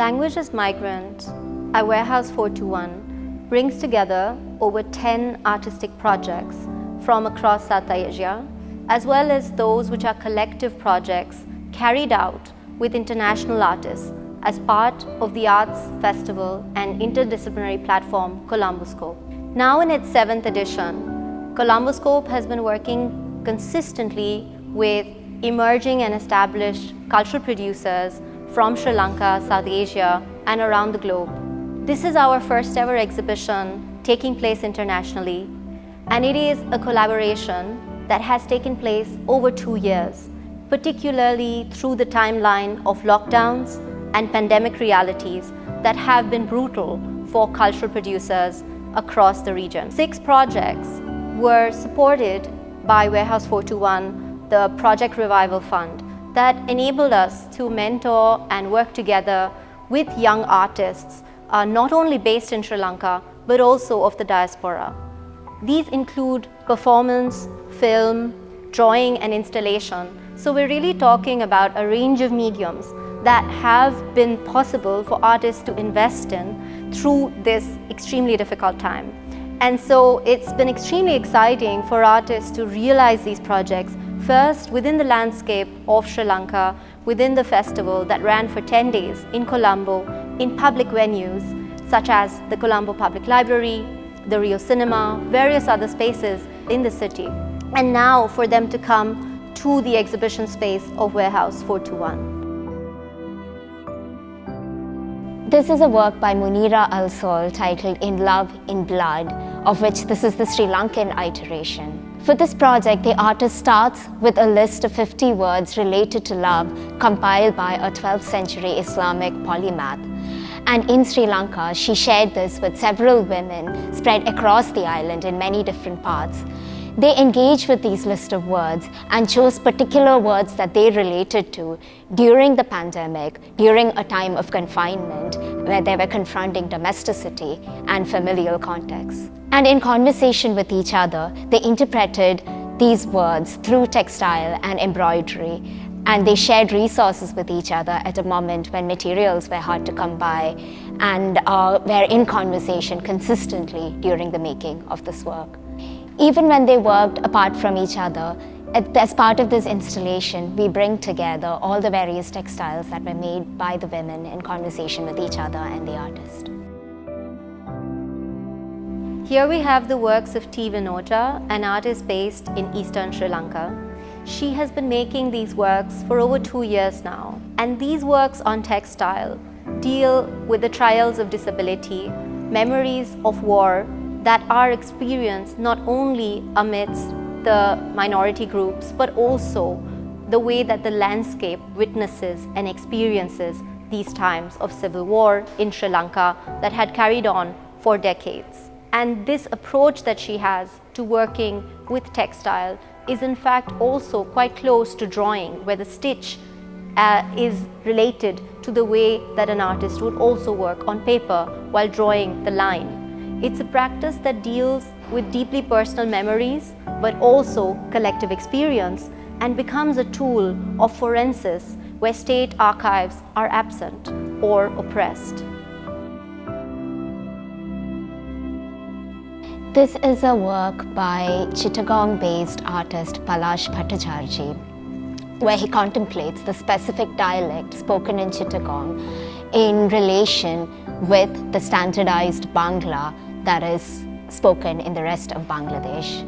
Languages Migrant at Warehouse 421 brings together over 10 artistic projects from across South Asia, as well as those which are collective projects carried out with international artists as part of the Arts Festival and interdisciplinary platform Columboscope. Now in its 7th edition, Columboscope has been working consistently with emerging and established cultural producers from Sri Lanka, South Asia, and around the globe. This is our first ever exhibition taking place internationally, and it is a collaboration that has taken place over 2 years, particularly through the timeline of lockdowns and pandemic realities that have been brutal for cultural producers across the region. 6 projects were supported by Warehouse 421, the Project Revival Fund, that enabled us to mentor and work together with young artists, not only based in Sri Lanka, but also of the diaspora. These include performance, film, drawing, and installation. So we're really talking about a range of mediums that have been possible for artists to invest in through this extremely difficult time. And so it's been extremely exciting for artists to realize these projects first within the landscape of Sri Lanka, within the festival that ran for 10 days in Colombo, in public venues such as the Colombo Public Library, the Rio Cinema, various other spaces in the city. And now for them to come to the exhibition space of Warehouse 421. This is a work by Munira Al-Sol titled In Love, in Blood, of which this is the Sri Lankan iteration. For this project, the artist starts with a list of 50 words related to love compiled by a 12th century Islamic polymath. And in Sri Lanka, she shared this with several women spread across the island in many different parts. They engaged with these list of words and chose particular words that they related to during the pandemic, during a time of confinement where they were confronting domesticity and familial contexts. And in conversation with each other, they interpreted these words through textile and embroidery, and they shared resources with each other at a moment when materials were hard to come by, and were in conversation consistently during the making of this work. Even when they worked apart from each other, as part of this installation, we bring together all the various textiles that were made by the women in conversation with each other and the artist. Here we have the works of T. Vinoja, an artist based in eastern Sri Lanka. She has been making these works for over 2 years now, and these works on textile deal with the trials of disability, memories of war that are experienced not only amidst the minority groups, but also the way that the landscape witnesses and experiences these times of civil war in Sri Lanka that had carried on for decades. And this approach that she has to working with textile is in fact also quite close to drawing, where the stitch is related to the way that an artist would also work on paper while drawing the line. It's a practice that deals with deeply personal memories, but also collective experience, and becomes a tool of forensics where state archives are absent or oppressed. This is a work by Chittagong-based artist Palash Bhattacharjee, where he contemplates the specific dialect spoken in Chittagong in relation with the standardized Bangla that is spoken in the rest of Bangladesh.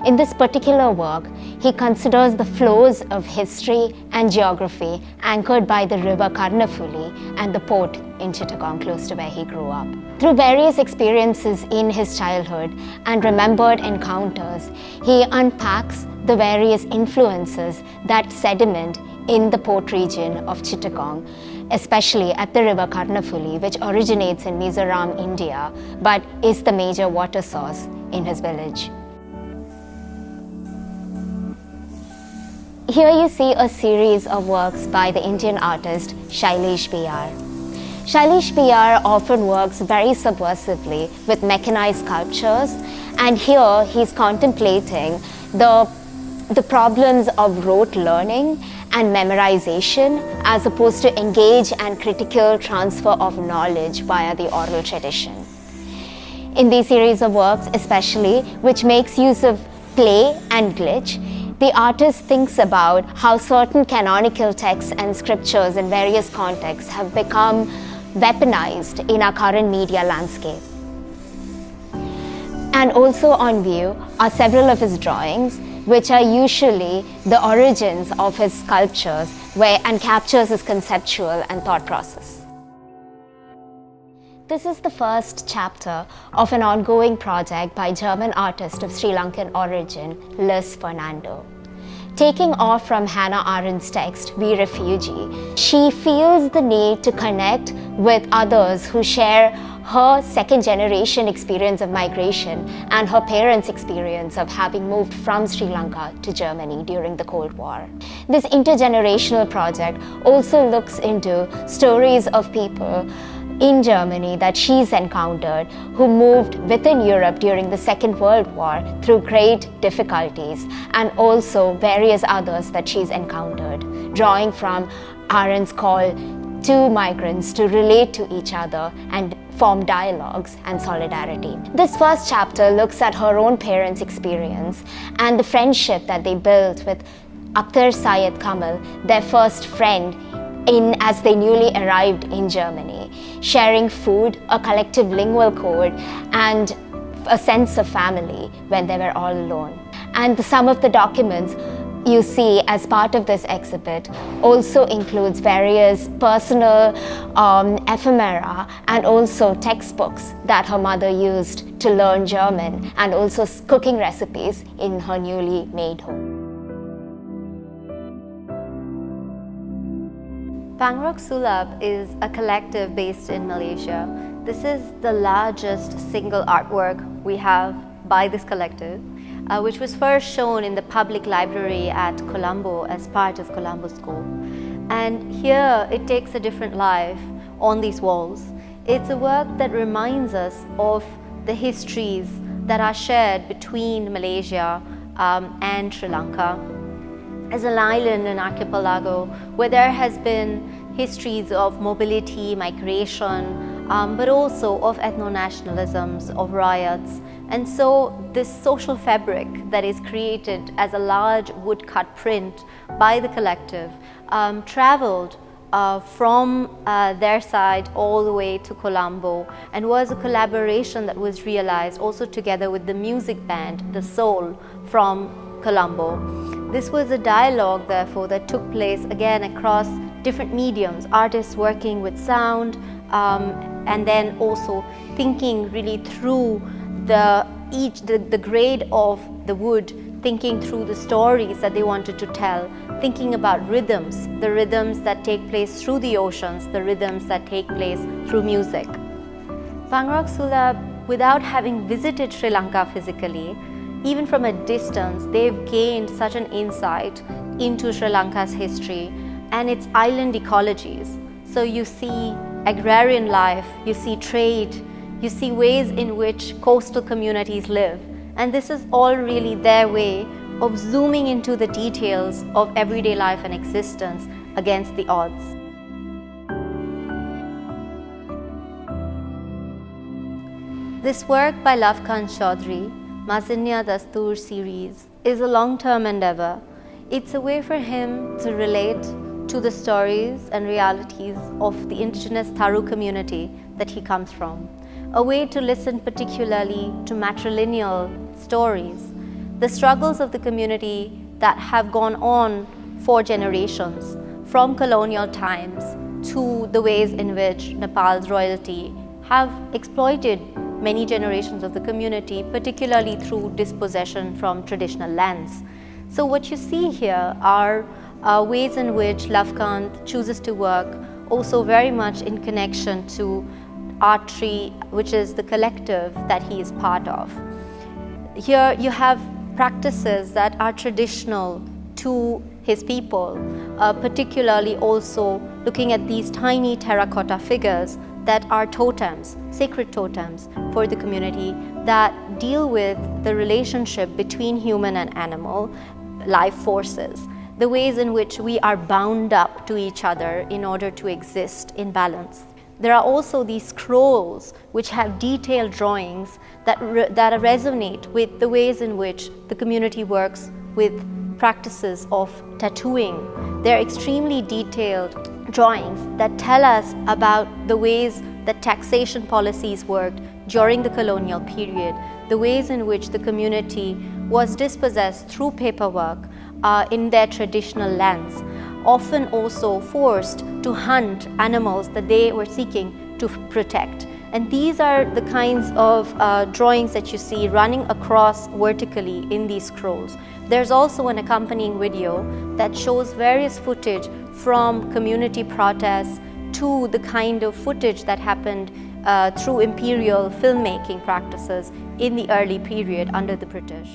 In this particular work, he considers the flows of history and geography anchored by the river Karnafuli and the port in Chittagong, close to where he grew up. Through various experiences in his childhood and remembered encounters, he unpacks the various influences that sediment in the port region of Chittagong, especially at the river Karnafuli, which originates in Mizoram, India, but is the major water source in his village. Here you see a series of works by the Indian artist Shailesh P.R. Shailesh P.R. often works very subversively with mechanized sculptures, and here he's contemplating the problems of rote learning and memorization as opposed to engage and critical transfer of knowledge via the oral tradition. In these series of works especially, which makes use of play and glitch, the artist thinks about how certain canonical texts and scriptures in various contexts have become weaponized in our current media landscape. And also on view are several of his drawings, which are usually the origins of his sculptures and captures his conceptual and thought process. This is the first chapter of an ongoing project by German artist of Sri Lankan origin, Liz Fernando. Taking off from Hannah Arendt's text, We Refugee, she feels the need to connect with others who share her second-generation experience of migration and her parents' experience of having moved from Sri Lanka to Germany during the Cold War. This intergenerational project also looks into stories of people in Germany that she's encountered who moved within Europe during the Second World War through great difficulties, and also various others that she's encountered, drawing from Arendt's call to migrants to relate to each other and form dialogues and solidarity. This first chapter looks at her own parents' experience and the friendship that they built with Akhtar Syed Kamal, their first friend as they newly arrived in Germany, sharing food, a collective lingual code, and a sense of family when they were all alone. And some of the documents you see as part of this exhibit also includes various personal ephemera and also textbooks that her mother used to learn German, and also cooking recipes in her newly made home. Pangrok Sulap is a collective based in Malaysia. This is the largest single artwork we have by this collective, which was first shown in the public library at Colombo as part of Colombo School. And here it takes a different life on these walls. It's a work that reminds us of the histories that are shared between Malaysia and Sri Lanka as an island and archipelago where there has been histories of mobility, migration, but also of ethno-nationalisms, of riots. And so this social fabric that is created as a large woodcut print by the collective traveled from their side all the way to Colombo, and was a collaboration that was realized also together with the music band, The Soul, from Colombo. This was a dialogue, therefore, that took place again across different mediums, artists working with sound, and then also thinking really through the grade of the wood, thinking through the stories that they wanted to tell, thinking about rhythms, the rhythms that take place through the oceans, the rhythms that take place through music. Pangrok Sulap, without having visited Sri Lanka physically, even from a distance, they've gained such an insight into Sri Lanka's history and its island ecologies. So you see agrarian life, you see trade, you see ways in which coastal communities live. And this is all really their way of zooming into the details of everyday life and existence against the odds. This work by Lavkant Chaudhry, Mazinya Dastur series, is a long-term endeavor. It's a way for him to relate to the stories and realities of the indigenous Tharu community that he comes from. A way to listen particularly to matrilineal stories, the struggles of the community that have gone on for generations, from colonial times to the ways in which Nepal's royalty have exploited many generations of the community, particularly through dispossession from traditional lands. So what you see here are ways in which Lavkant chooses to work, also very much in connection to Art Tree, which is the collective that he is part of. Here you have practices that are traditional to his people, particularly also looking at these tiny terracotta figures that are totems, sacred totems for the community that deal with the relationship between human and animal life forces. the ways in which we are bound up to each other in order to exist in balance. There are also these scrolls which have detailed drawings that resonate with the ways in which the community works with practices of tattooing. They're extremely detailed drawings that tell us about the ways that taxation policies worked during the colonial period, the ways in which the community was dispossessed through paperwork in their traditional lands, often also forced to hunt animals that they were seeking to protect. And these are the kinds of drawings that you see running across vertically in these scrolls. There's also an accompanying video that shows various footage from community protests to the kind of footage that happened through imperial filmmaking practices in the early period under the British.